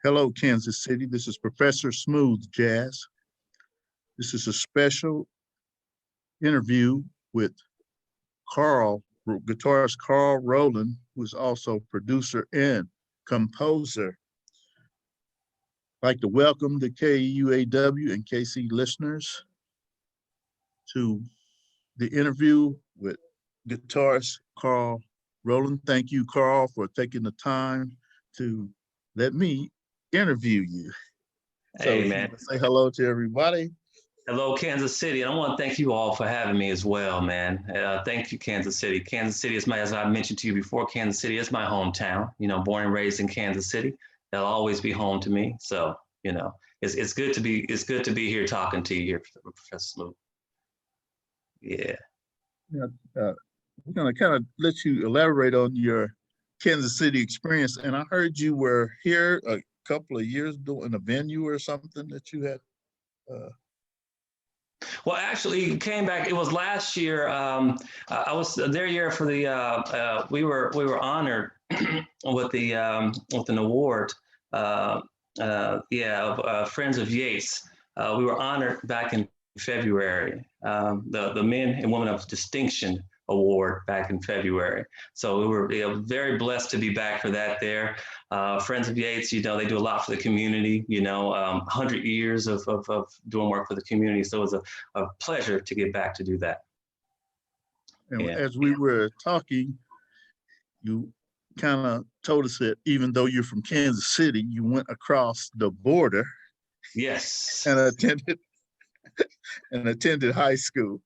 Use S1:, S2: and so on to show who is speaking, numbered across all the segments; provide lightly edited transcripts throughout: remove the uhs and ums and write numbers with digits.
S1: Hello, Kansas City. This is Professor Smooth Jazz. This is a special interview with guitarist Carl Roland, who is also producer and composer. I'd like to welcome the KUAW and KC listeners to the interview with guitarist Carl Roland. Thank you, Carl, for taking the time to let me interview you.
S2: Hey,
S1: so
S2: man.
S1: Say hello to everybody.
S2: Hello, Kansas City. And I want to thank you all for having me as well, man. Thank you, Kansas City. Kansas City is as I mentioned to you before, Kansas City is my hometown. You know, born and raised in Kansas City. That'll always be home to me. So, you know, it's good to be here talking to you here, Professor Smooth. Yeah.
S1: We're going to kind of let you elaborate on your Kansas City experience. And I heard you were here a couple of years doing a venue or something that you had.
S2: Well, actually, came back. It was last year. I was there year for the. We were honored with an award. Friends of Yates. We were honored back in February. The Men and Women of Distinction Award back in February. So we were very blessed to be back for that there. Friends of Yates, you know, they do a lot for the community, you know, 100 years of doing work for the community. So it was a pleasure to get back to do that.
S1: And as we were talking, you kind of told us that even though you're from Kansas City, you went across the border.
S2: Yes.
S1: And attended high school.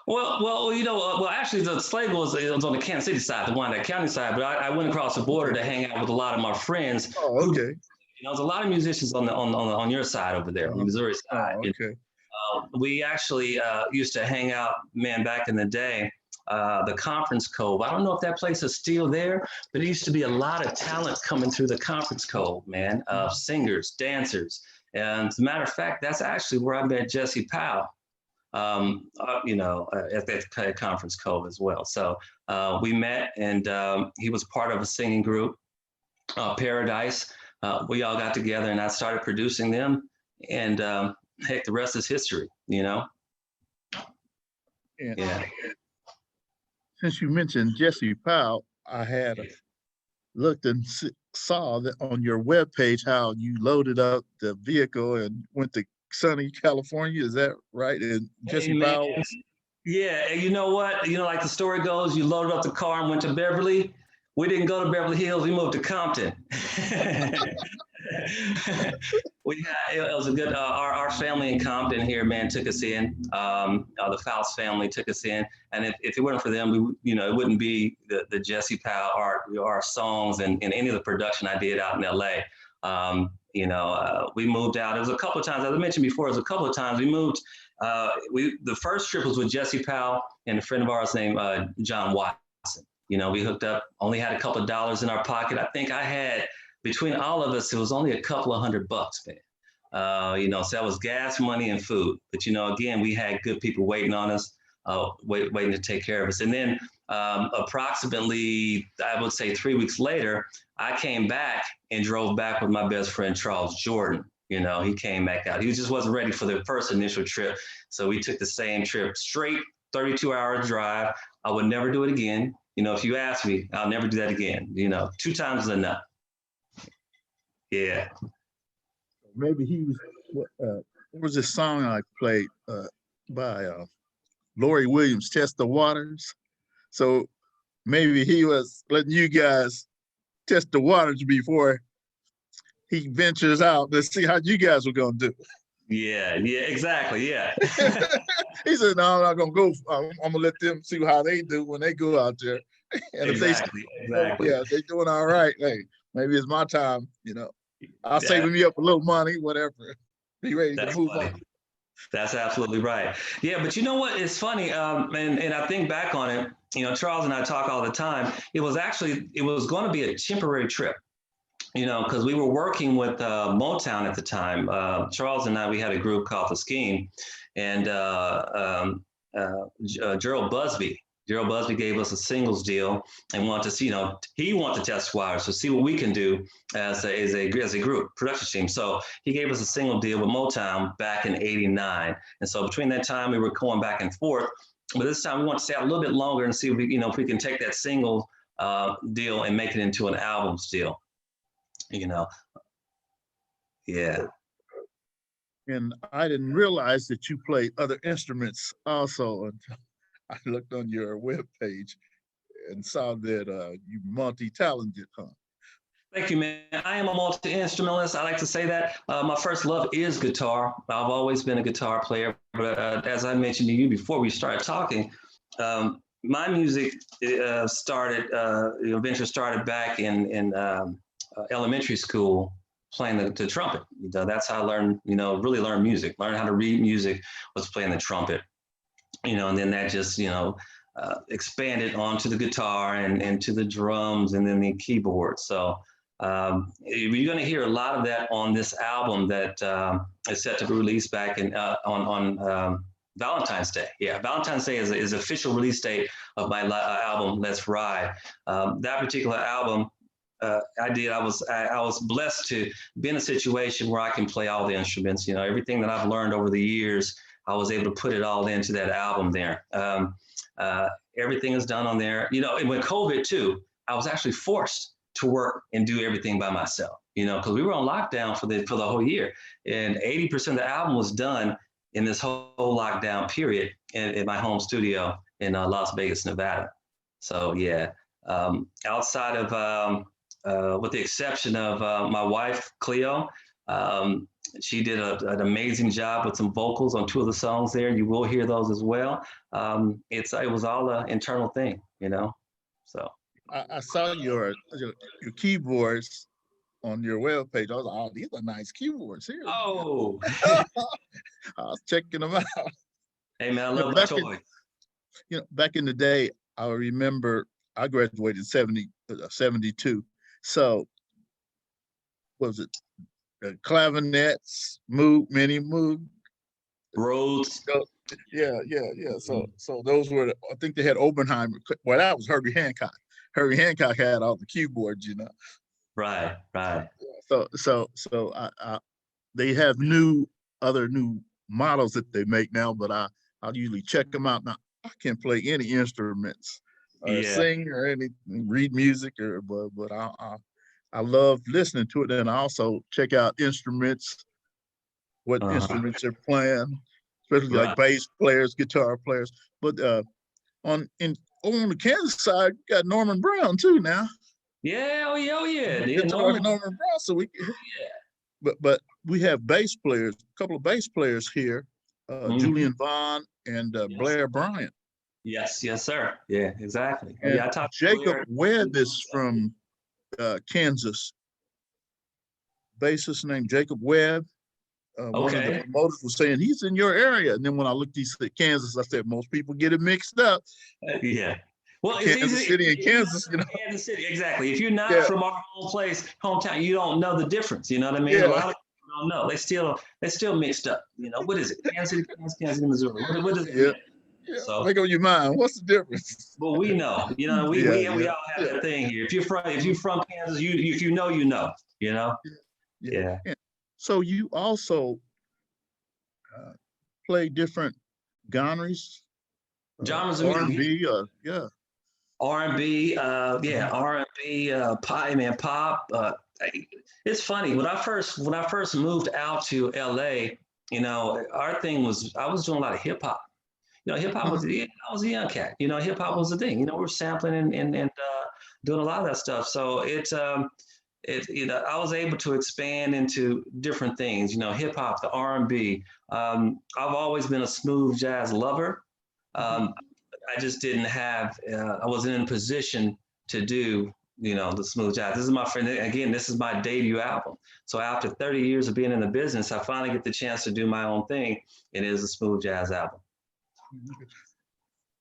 S2: Well, you know, actually, the slave was on the Kansas City side, the Wyandotte County side, but I went across the border to hang out with a lot of my friends.
S1: Oh, okay.
S2: You know, there's a lot of musicians on your side over there, on the Missouri side.
S1: Oh, okay.
S2: We actually used to hang out, man, back in the day, the Conference Cove. I don't know if that place is still there, but it used to be a lot of talent coming through the Conference Cove, man, singers, dancers. And as a matter of fact, that's actually where I met Jesse Powell. You know, at that Conference Cove as well. So we met, and he was part of a singing group, Paradise. We all got together, and I started producing them, and heck, the rest is history, you know?
S1: Yeah. Since you mentioned Jesse Powell, I had looked and saw that on your webpage how you loaded up the vehicle and went to sunny California. Is that right? And Jesse Powell.
S2: Yeah, and you know what? You know, like the story goes, you loaded up the car and went to Beverly. We didn't go to Beverly Hills. We moved to Compton. It was a good. Our family in Compton here, man, took us in. The Faust family took us in, and if it weren't for them, it wouldn't be the Jesse Powell art, our songs, and any of the production I did out in L.A. We moved out. It was a couple of times, as I mentioned before, we moved. The first trip was with Jesse Powell and a friend of ours named John Watson. You know, we hooked up, only had a couple of dollars in our pocket. I think I had, between all of us, it was only a couple of $100, man. So that was gas money and food. But, you know, again, we had good people waiting on us, waiting to take care of us. And then approximately, I would say 3 weeks later, I came back and drove back with my best friend, Charles Jordan. You know, he came back out. He just wasn't ready for the first initial trip. So we took the same trip, straight 32-hour drive. I would never do it again. You know, if you ask me, I'll never do that again. You know, 2 times is enough. Yeah.
S1: Maybe he was, what was this song I played by Lori Williams, Test the Waters? So maybe he was letting you guys test the waters before he ventures out. Let's see how you guys were going to do.
S2: Yeah, exactly, yeah.
S1: He said, no, I'm not going to go. I'm going to let them see how they do when they go out there. And
S2: exactly.
S1: Yeah, they're doing all right. Hey, maybe it's my time, you know. I'll save me up a little money, whatever. Be ready to move on.
S2: That's absolutely right. Yeah, but you know what? It's funny, and I think back on it, you know, Charles and I talk all the time. It was going to be a temporary trip, you know, because we were working with Motown at the time. Charles and I, we had a group called The Scheme, and Gerald Busby Gerald Busby gave us a singles deal and wanted to see, he wanted to test wires to see what we can do as a group production team. So he gave us a single deal with Motown back in '89. And so between that time, we were going back and forth. But this time we want to stay out a little bit longer and see if we, if we can take that single deal and make it into an albums deal. Yeah.
S1: And I didn't realize that you played other instruments also until I looked on your webpage and saw that you multi-talented, huh?
S2: Thank you, man. I am a multi-instrumentalist. I like to say that. My first love is guitar. I've always been a guitar player. But as I mentioned to you before we started talking, my music started, venture started back in elementary school playing the trumpet. That's how I learned, really learned music. Learned how to read music was playing the trumpet. And then that just, expanded onto the guitar and to the drums and then the keyboard. So you're going to hear a lot of that on this album that is set to be released back on Valentine's Day. Yeah, Valentine's Day is official release date of my album, Let's Ride. That particular album I was blessed to be in a situation where I can play all the instruments. Everything that I've learned over the years, I was able to put it all into that album there. Everything is done on there. And with COVID too, I was actually forced to work and do everything by myself, because we were on lockdown for the whole year. And 80% of the album was done in this whole lockdown period in my home studio in Las Vegas, Nevada. So yeah, outside of, with the exception of my wife, Cleo, she did an amazing job with some vocals on 2 of the songs there. You will hear those as well. It was all an internal thing, so.
S1: I saw your keyboards on your webpage. I was like, oh, these are nice keyboards here.
S2: Oh.
S1: I was checking them out.
S2: Hey, man, I love my toys.
S1: Back in the day, I remember I graduated in 72. So, was it clavinets, Moog, mini Moog?
S2: Rhodes.
S1: Yeah. So those were, I think they had Oppenheimer. Well, that was Herbie Hancock. Herbie Hancock had all the keyboards,
S2: Right.
S1: So they have other new models that they make now, but I'll usually check them out. Now I can't play any instruments, or sing or anything, read music, but I love listening to it, and I also check out instruments, what instruments they're playing, especially like bass players, guitar players. But on the Kansas side, you got Norman Brown too now.
S2: Yeah, oh yeah.
S1: Norman Brown. So but we have bass players, a couple of bass players here, Julian Vaughn and Blair Bryant.
S2: Yes, sir. Yeah, exactly.
S1: And
S2: I talked
S1: Jacob Webb is from Kansas. Bassist named Jacob Webb. One of the promoters was saying he's in your area, and then when I looked, he said Kansas. I said most people get it mixed up.
S2: Yeah. Well,
S1: Kansas City and Kansas,
S2: Kansas City, exactly. If you're not from our hometown, you don't know the difference. You know what I mean?
S1: Yeah.
S2: A lot of people don't know. They still mixed up. What is it? Kansas City, Missouri. What is it?
S1: Yeah. So make up your mind. What's the difference?
S2: Well, we know. We all have that thing here. If you're from Kansas, if you know, you know. Yeah.
S1: So you also play different genres
S2: of
S1: R&B,
S2: R&B, R&B, pop. It's funny, when I first moved out to LA, our thing was, I was doing a lot of hip hop. Hip hop was, I was a young cat. Hip hop was the thing. We're sampling and doing a lot of that stuff. So I was able to expand into different things. Hip hop, the R&B. I've always been a smooth jazz lover. I just didn't have. I wasn't in a position to do the smooth jazz. This is my friend. Again, this is my debut album. So after 30 years of being in the business, I finally get the chance to do my own thing. It is a smooth jazz album.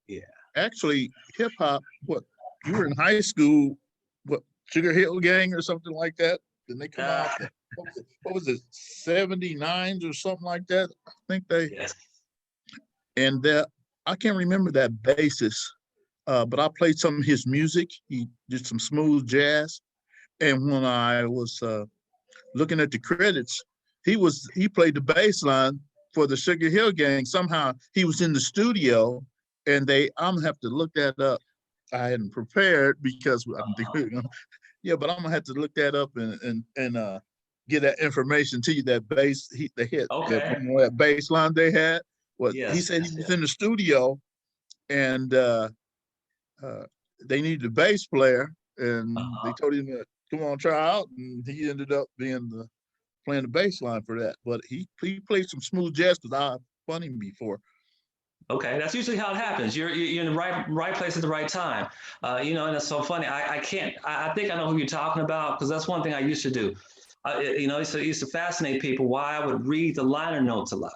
S2: Yeah.
S1: Actually, hip hop. What, you were in high school? What, Sugar Hill Gang or something like that? Didn't they come out? What was it? 79s or something like that? I think they.
S2: Yes.
S1: And I can't remember that bassist. but I played some of his music. He did some smooth jazz. And when I was looking at the credits, he played the bass line for the Sugar Hill Gang. Somehow he was in the studio, and I'm gonna have to look that up. I hadn't prepared because I'm thinking, yeah, but I'm gonna have to look that up and get that information to you. That bass, the hit,
S2: Okay.
S1: that bass line they had. Well,
S2: Yes.
S1: he said he was in the studio, and they needed a bass player, and they told him to come on, try out, and he ended up playing the bass line for that. But he played some smooth jazz because I've fun him before.
S2: Okay, that's usually how it happens. You're in the right place at the right time. You know, and it's so funny. I can't. I think I know who you're talking about because that's one thing I used to do. You know, it used to fascinate people why I would read the liner notes a lot.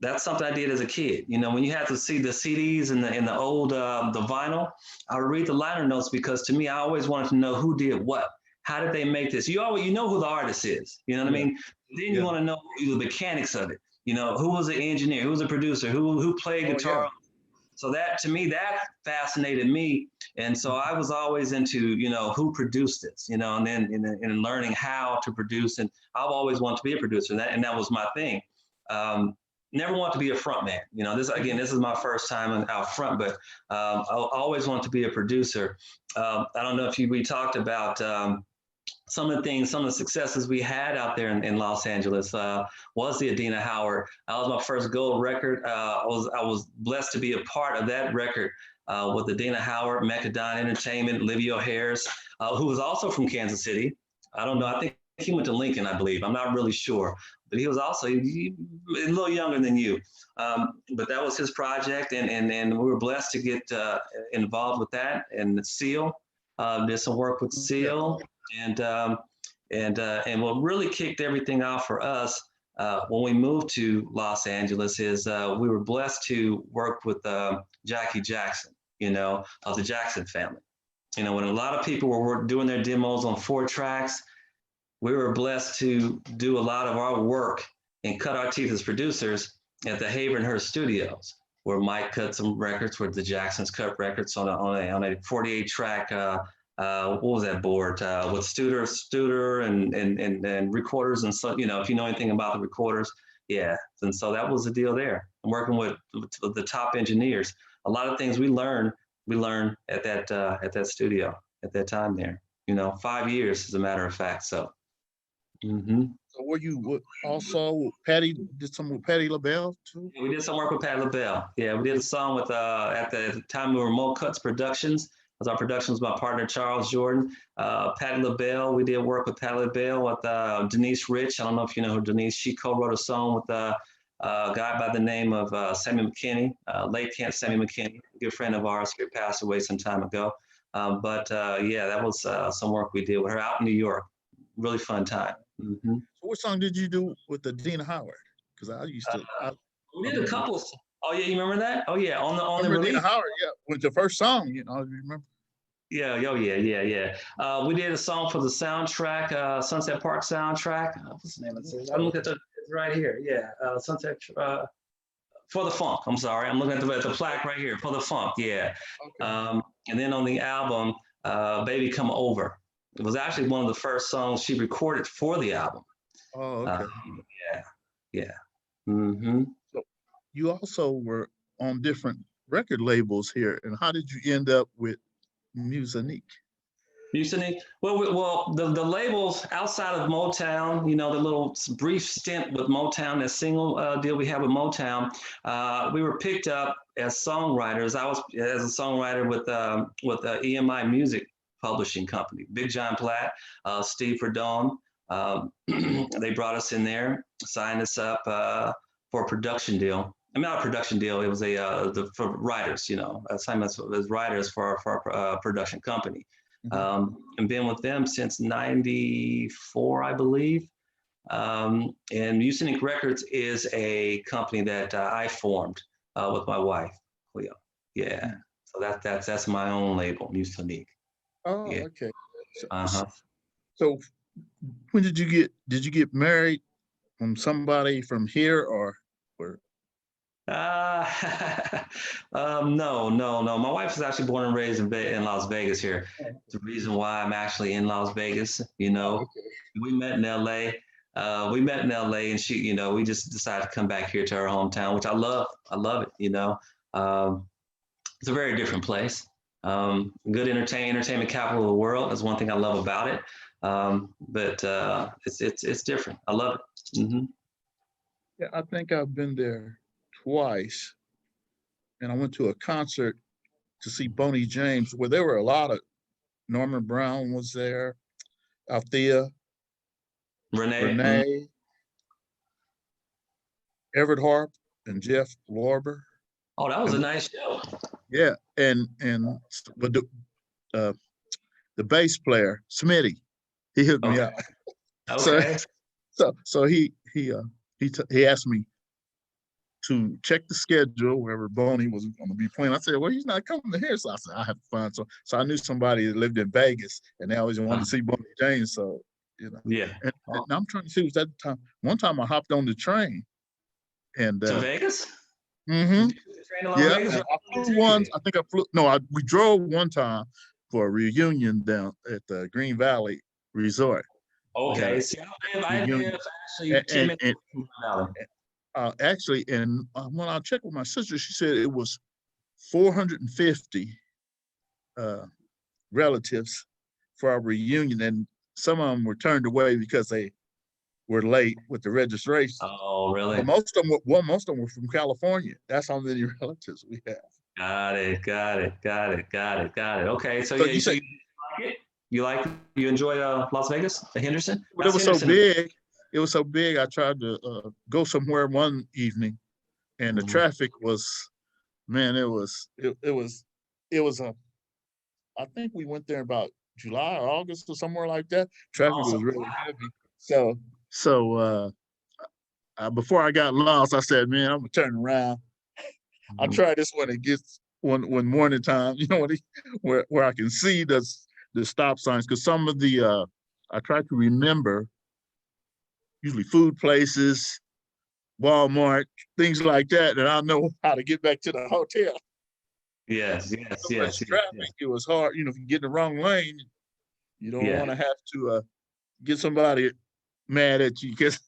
S2: That's something I did as a kid. You know, when you had to see the CDs and the old the vinyl, I would read the liner notes because to me, I always wanted to know who did what. How did they make this? You know who the artist is. You know what I mean? Then you want to know the mechanics of it. You know, who was the engineer, who was the producer, who played guitar. Yeah. So that to me, that fascinated me. And so I was always into, you know, who produced this, you know, and then in learning how to produce. And I've always wanted to be a producer, and that was my thing. Never want to be a front man. You know, this is my first time out front, but I always want to be a producer. I don't know if we talked about some of the successes we had out there in Los Angeles was the Adina Howard. That was my first gold record. I was blessed to be a part of that record with Adina Howard, Macadon Entertainment, Livio Harris, who was also from Kansas City. I don't know. I think he went to Lincoln, I believe. I'm not really sure, but he was also a little younger than you. But that was his project, and we were blessed to get involved with that. And Seal did some work with Seal. And what really kicked everything off for us when we moved to Los Angeles is we were blessed to work with Jackie Jackson, you know, of the Jackson family. You know, when a lot of people were doing their demos on 4 tracks, we were blessed to do a lot of our work and cut our teeth as producers at the Havenhurst Studios, where Mike cut some records, where the Jacksons cut records on a 48 track. What was that board with Studer and recorders, and so, you know, if you know anything about the recorders, yeah. And so that was the deal there. I'm working with the top engineers. A lot of things we learned at that studio at that time there. You know, 5 years as a matter of fact. So. Mm-hmm.
S1: So were you also Patti did some with Patti LaBelle too?
S2: Yeah, we did some work with Patti LaBelle. Yeah, we did a song with at the time we were Mo Cuts Productions. As our production was my partner Charles Jordan. Patti LaBelle, we did work with Patti LaBelle with Denise Rich. I don't know if you know her, Denise. She co-wrote a song with a guy by the name of Sammy McKinney, late Sammy McKinney, a good friend of ours who passed away some time ago. Yeah, that was some work we did with her out in New York. Really fun time. Mm-hmm.
S1: So what song did you do with the Adina Howard? Because I used to.
S2: We did a couple. Oh yeah, you remember that? Oh yeah, on the release.
S1: Adina Howard, yeah, was the first song. You know, you remember?
S2: Yeah, oh yeah. We did a song for the soundtrack, Sunset Park soundtrack. What's the name of it? I'm looking at it's right here. Yeah, Sunset for the Funk. I'm sorry, I'm looking at the plaque right here for the Funk. Yeah. Okay. And then on the album, Baby Come Over. It was actually one of the first songs she recorded for the album.
S1: Oh, okay.
S2: Yeah. Mm-hmm.
S1: So you also were on different record labels here, and how did you end up with Musonique?
S2: Musonique. Well, the labels outside of Motown, you know, the little brief stint with Motown, that single deal we had with Motown, we were picked up as songwriters. I was as a songwriter with EMI Music Publishing Company, Big John Platt, Steve Verdon. They brought us in there, signed us up for a production deal. I mean, not a production deal. It was for writers, you know, assignments as writers for our production company. Mm-hmm. And been with them since '94, I believe. And Musonique Records is a company that I formed with my wife, Cleo. Yeah. Mm-hmm. So that's my own label, Musonique.
S1: Oh, yeah. Okay. So when did you get married from somebody from here or
S2: Uh, no. My wife was actually born and raised in Las Vegas here. The reason why I'm actually in Las Vegas, we met in LA. And she, we just decided to come back here to our hometown, which I love. I love it. It's a very different place. Good entertainment capital of the world is one thing I love about it. But it's different. I love it. Mm-hmm.
S1: Yeah, I think I've been there twice, and I went to a concert to see Boney James, where there were a lot of Norman Brown was there, Althea, Renee, Everett Harp, and Jeff Lorber.
S2: Oh, that was a nice show.
S1: Yeah, but the bass player Smitty, he hooked me up.
S2: Okay.
S1: So he asked me to check the schedule wherever Boney was going to be playing. I said, well, he's not coming to here. So I said, I have to find so I knew somebody that lived in Vegas and they always wanted to see Boney James. So,
S2: Yeah.
S1: And I'm trying to see, was that the time? One time I hopped on the train and
S2: to Vegas?
S1: Mm-hmm. Yeah,
S2: Vegas,
S1: I flew once. I think I flew. No, we drove one time for a reunion down at the Green Valley Resort.
S2: Okay, see, I live actually 10 minutes from Green Valley.
S1: Actually, and when I checked with my sister, she said it was 450 relatives for our reunion, and some of them were turned away because they were late with the registration.
S2: Oh, really?
S1: But most of them were from California. That's how many relatives we have.
S2: Got it. Okay, so
S1: you say
S2: you like it? You enjoy Las Vegas, Henderson?
S1: It was so big. It was so big. I tried to go somewhere one evening, and the traffic was, man, it was I think we went there about July or August or somewhere like that. Traffic was really heavy. So before I got lost, I said, man, I'm gonna turn around. I'll try this when it gets one morning time, where I can see the stop signs, because some of the I try to remember usually food places, Walmart, things like that, and I know how to get back to the hotel.
S2: Yes.
S1: Traffic, it was hard. If you get in the wrong lane, you don't want to have to get somebody mad at you, because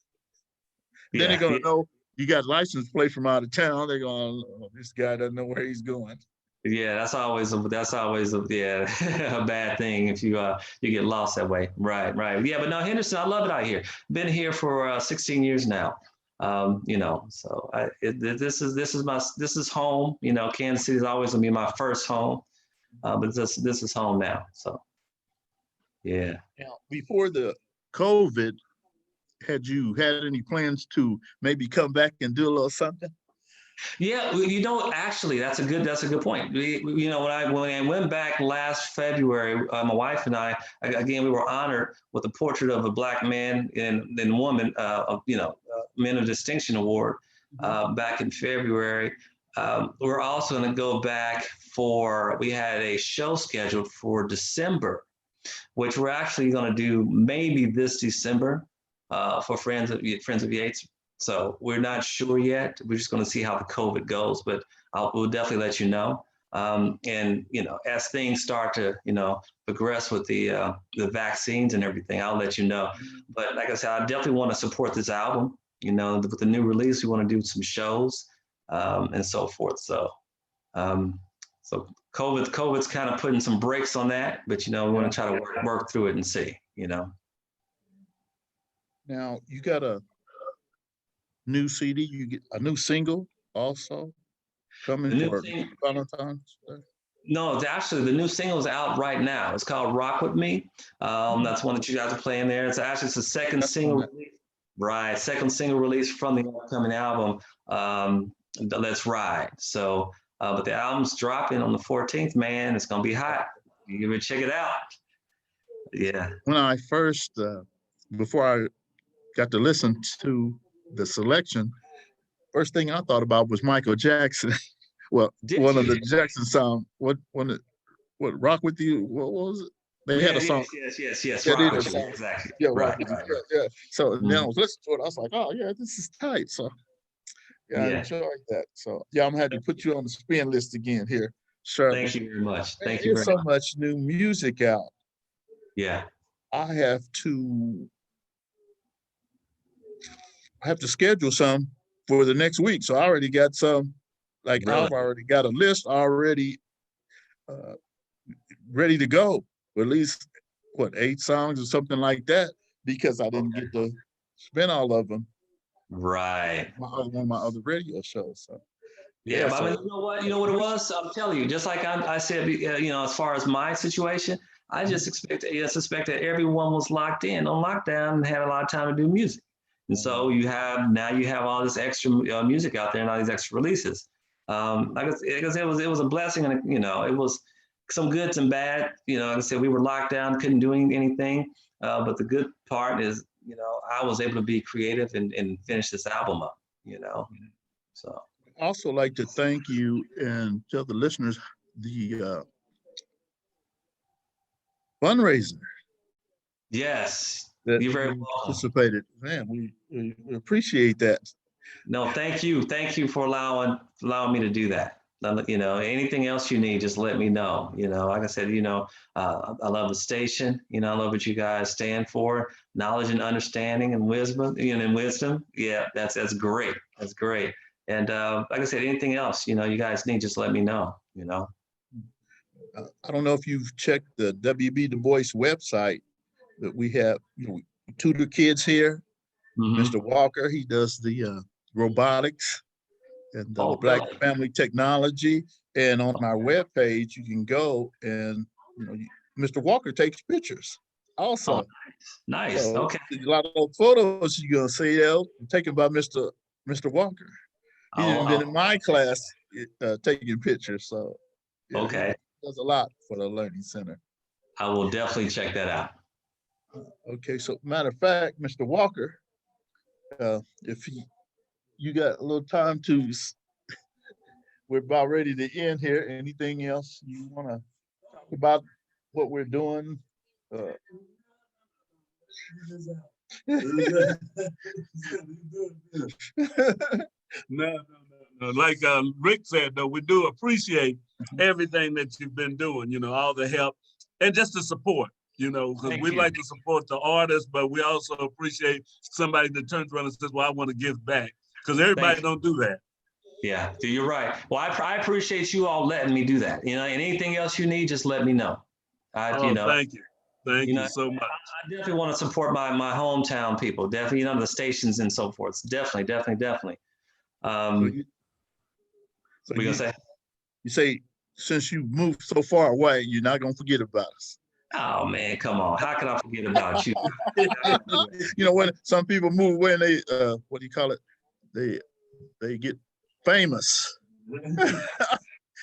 S1: then they're gonna know you got license plate from out of town. They're going, oh, this guy doesn't know where he's going.
S2: Yeah, that's always a a bad thing if you get lost that way. Right. Yeah, but no, Henderson, I love it out here. Been here for 16 years now. So this is home. Kansas City is always gonna be my first home, but this is home now. So, yeah.
S1: Now, before the COVID, had you had any plans to maybe come back and do a little something?
S2: Yeah, actually, that's a good point. When I went back last February, my wife and I, again, we were honored with the Portrait of a Black Man and Woman, Men of Distinction Award back in February. We're also going to go back we had a show scheduled for December, which we're actually going to do maybe this December for Friends of Yates. So we're not sure yet. We're just going to see how the COVID goes, but we'll definitely let you know. And as things start to progress with the vaccines and everything, I'll let you know. But like I said, I definitely want to support this album. With the new release, we want to do some shows and so forth. So COVID's kind of putting some brakes on that, but we want to try to work through it and see.
S1: Now you got a new CD, you get a new single also coming for Valentine's Day?
S2: No, it's actually the new single is out right now. It's called Rock With Me. That's one that you guys are playing there. It's a second single release. Right, second single release from the upcoming album, Let's Ride. So, but the album's dropping on the 14th, man. It's going to be hot. You can check it out. Yeah.
S1: When I first, before I got to listen to the selection, first thing I thought about was Michael Jackson. Well, one of the Jackson songs. What Rock With You? What was it? They had a song.
S2: Yes. Rock With You. Exactly.
S1: Yeah, Rock With You. Yeah. So then I was listening to it. I was like, oh yeah, this is tight. So Yeah, I
S2: Yeah.
S1: enjoyed that. So yeah, I'm gonna have to put you on the spin list again here shortly.
S2: Thank you very much.
S1: There
S2: Thank you
S1: is
S2: very
S1: so
S2: much.
S1: much new music out.
S2: Yeah.
S1: I have to schedule some for the next week. So I already got some, like
S2: Really.
S1: I've already got a list already uh, ready to go. Or at least what, 8 songs or something like that, because I didn't get to spin all of them
S2: Right.
S1: on my other radio shows. So
S2: Yeah,
S1: yeah,
S2: but I mean,
S1: so
S2: you know what it was? I'm telling you, just like I said, you know, as far as my situation, I just suspected everyone was locked in on lockdown and had a lot of time to do music. And so you have all this extra music out there and all these extra releases. I guess it was a blessing, and you know, it was some goods and bad. You know, like I said, we were locked down, couldn't do anything. But the good part is, you know, I was able to be creative and finish this album up. You know, so.
S1: also like to thank you and tell the listeners the fundraiser
S2: Yes,
S1: that
S2: you're very
S1: you
S2: welcome.
S1: participated. Man, we appreciate that.
S2: No, thank you for allowing me to do that. You know, anything else you need, just let me know. You know, like I said, you know, I love the station. You know, I love what you guys stand for, knowledge and understanding and wisdom. You know, and wisdom. Yeah, that's great. That's great. And like I said, anything else, you know, you guys need, just let me know. You know.
S1: I don't know if you've checked the WB Du Bois website, that we have, you know, we tutor kids here.
S2: Mm-hmm.
S1: Mr. Walker, he does the robotics and the
S2: Oh,
S1: Black
S2: really?
S1: Family Technology. And on our webpage, you can go and, you know, Mr. Walker takes pictures
S2: Oh,
S1: also.
S2: nice.
S1: So
S2: Okay.
S1: a lot of those photos you're gonna see taken by Mr. Walker. He's even been in
S2: Oh,
S1: my class taking pictures. So yeah, he
S2: okay.
S1: does a lot for the Learning Center.
S2: I will definitely check that out.
S1: Okay, so matter of fact, Mr. Walker, if you got a little time we're about ready to end here. Anything else you want to talk about what we're doing? Uh,
S3: No. Like Rick said, though, we do appreciate everything that you've been doing, you know, all the help and just the support, you know, because
S2: Thank
S3: we
S2: you.
S3: like to support the artists, but we also appreciate somebody that turns around and says, well, I want to give back, because everybody don't do that.
S2: Yeah, you're right. Well, I appreciate you all letting me do that. You know, and anything else you need, just let me know. You know,
S3: Thank you. Thank you so much.
S2: I definitely want to support my hometown people. Definitely, you know, the stations and so forth. Definitely.
S1: so you, so
S2: We gonna say,
S1: you say since you moved so far away, you're not gonna forget about us.
S2: oh man, come on. How can I forget about you?
S1: You know, when some people move away and they what do you call it? They get famous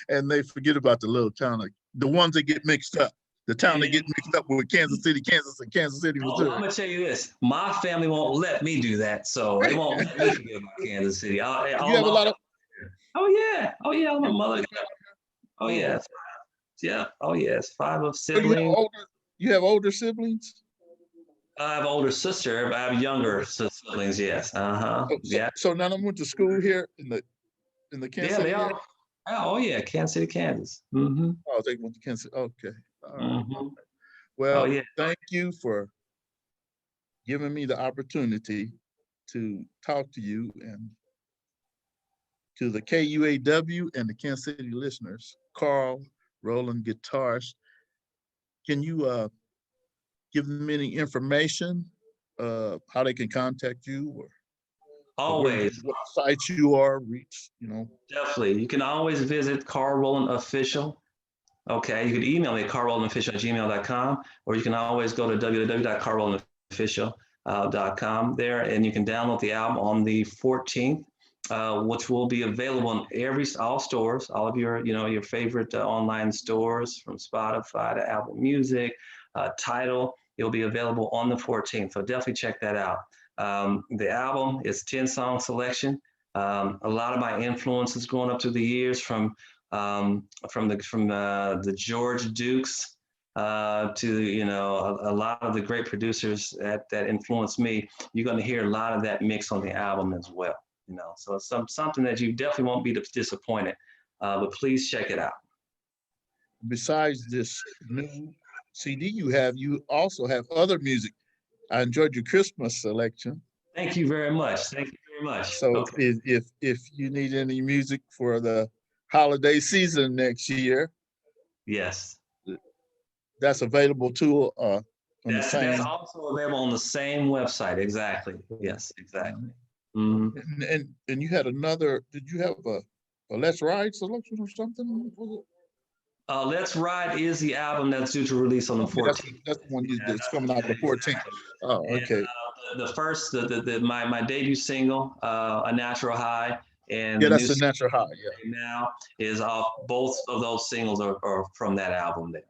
S1: and they forget about the little town, like the ones that get mixed up. The town that get mixed up with Kansas City, Kansas, and Kansas City,
S2: Oh,
S1: Missouri.
S2: I'm gonna tell you this. My family won't let me do that, so they won't let me forget about Kansas City.
S1: You have a lot of.
S2: Oh yeah. My mother. Oh yeah. Yeah. Oh yes. 5 of
S1: So
S2: siblings.
S1: you have older siblings?
S2: I have an older sister. I have younger siblings. Yes. Yeah.
S1: So none of them went to school here in the Kansas
S2: Yeah.
S1: City
S2: They
S1: area?
S2: are. Oh yeah. Kansas City, Kansas. Mm-hmm.
S1: Oh, they went to Kansas City. Okay. All right.
S2: Mm-hmm. Oh
S1: Well,
S2: yeah.
S1: thank you for giving me the opportunity to talk to you and to the KUAW and the Kansas City listeners. Carl Roland, guitarist. Can you give them any information, how they can contact you, or
S2: Always.
S1: what sites you are, reach, you know?
S2: Definitely. You can always visit Carl Roland Official. Okay. You can email me at carlrolandofficial@gmail.com, or you can always go to www.carlrolandofficial.com there, and you can download the album on the 14th, which will be available in all stores, all of your favorite online stores, from Spotify to Apple Music, Tidal. It'll be available on the 14th, so definitely check that out. The album is 10-song selection. A lot of my influences growing up through the years, from the George Dukes to a lot of the great producers that influenced me. You're going to hear a lot of that mix on the album as well. you know, so it's something that you definitely won't be disappointed. But please check it out.
S1: Besides this new CD you also have other music. I enjoyed your Christmas selection.
S2: Thank you very much. Thank you very much.
S1: So
S2: Okay.
S1: if you need any music for the holiday season next year,
S2: Yes.
S1: that's available too on the
S2: That's
S1: same.
S2: also available on the same website. Exactly. Yes, exactly. Mhm.
S1: And you had another, did you have a Let's Ride selection or something? Was
S2: Let's Ride is the album that's due to release on the
S1: it? Okay,
S2: 14th.
S1: that's the one
S2: Yeah,
S1: that's coming out the 14th.
S2: exactly.
S1: Oh,
S2: And
S1: okay.
S2: my debut single, A Natural High, and
S1: Yeah,
S2: the
S1: that's
S2: new
S1: the
S2: single
S1: Natural High.
S2: right now is off. Both of those singles are from that album there.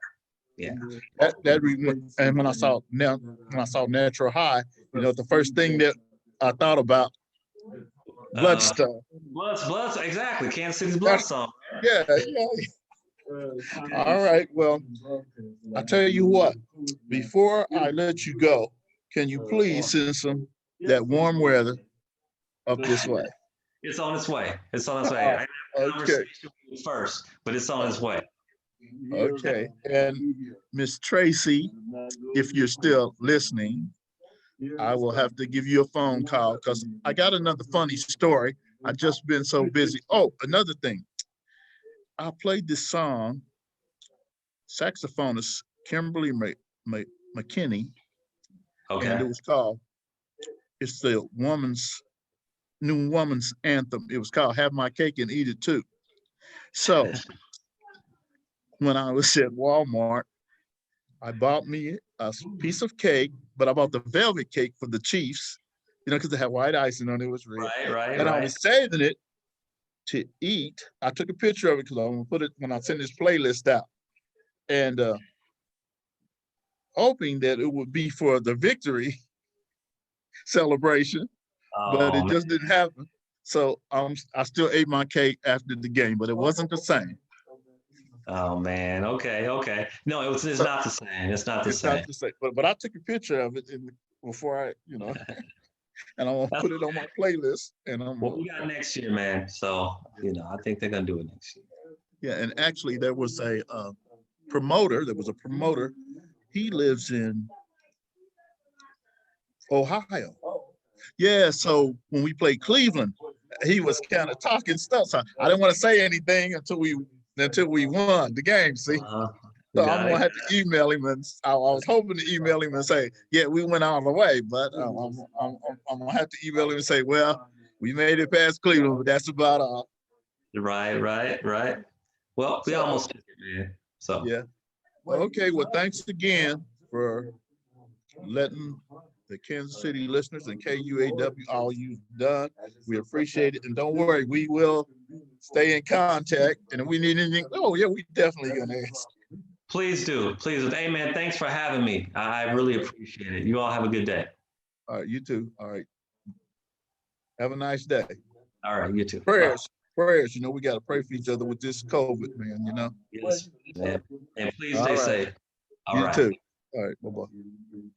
S2: Yeah.
S1: Yeah. And when I saw Natural High, you know, the first thing that I thought about, Bloodstone.
S2: Bloods, exactly. Kansas City's Blood
S1: That's,
S2: song.
S1: yeah, yeah. All right. Well, I tell you what, before I let you go, can you please send that warm weather up this way?
S2: It's on its way. It's on its way. I have a
S1: Okay.
S2: conversation with you first, but it's on its way.
S1: Okay. And Miss Tracy, if you're still listening, I will have to give you a phone call because I got another funny story. I've just been so busy. Oh, another thing. I played this song, saxophonist Kimberly McKinney, and
S2: Okay.
S1: it was called, it's the new woman's anthem. It was called Have My Cake and Eat It Too. So when I was at Walmart, I bought me a piece of cake, but I bought the velvet cake for the Chiefs, you know, because they had white icing on it, was red.
S2: Right.
S1: And I was saving it to eat. I took a picture of it because I'm gonna put it when I send this playlist out. And hoping that it would be for the victory celebration, but
S2: Oh
S1: it
S2: man.
S1: just didn't happen. So I still ate my cake after the game, but it wasn't the same.
S2: Oh man. Okay. No, it's
S1: So
S2: not the same. It's not the
S1: it's not
S2: same.
S1: the same. But I took a picture of it before I, you know, and I'm gonna
S2: That's
S1: put it on my playlist. And
S2: what we got next year, man. So, you know, I think they're gonna do it next year.
S1: yeah. And actually, there was a promoter. There was a promoter. He lives in Ohio. Yeah. So when we played Cleveland, he was kind of talking stuff. So I didn't want to say anything until we won the game. See. So I'm
S2: Got
S1: gonna
S2: it.
S1: have to email him, and I was hoping to email him and say, "Yeah, we went all the way," but I'm gonna have to email him and say, "Well, we made it past Cleveland, but that's about all."
S2: Right. Well, we
S1: So
S2: almost did it, man. So
S1: yeah, okay. Well, thanks again for letting the Kansas City listeners and KUAW all you've done. We appreciate it, and don't worry, we will stay in contact. And if we need anything, oh yeah, we definitely gonna ask.
S2: please do. Hey man, thanks for having me. I really appreciate it. You all have a good day.
S1: All right, you too. All right, have a nice day.
S2: All right, you too. Bye.
S1: Prayers. You know, we got to pray for each other with this COVID, man. You know.
S2: Yes, man. And please
S1: All
S2: stay
S1: right.
S2: safe. All
S1: You
S2: right.
S1: too. All right. Bye bye.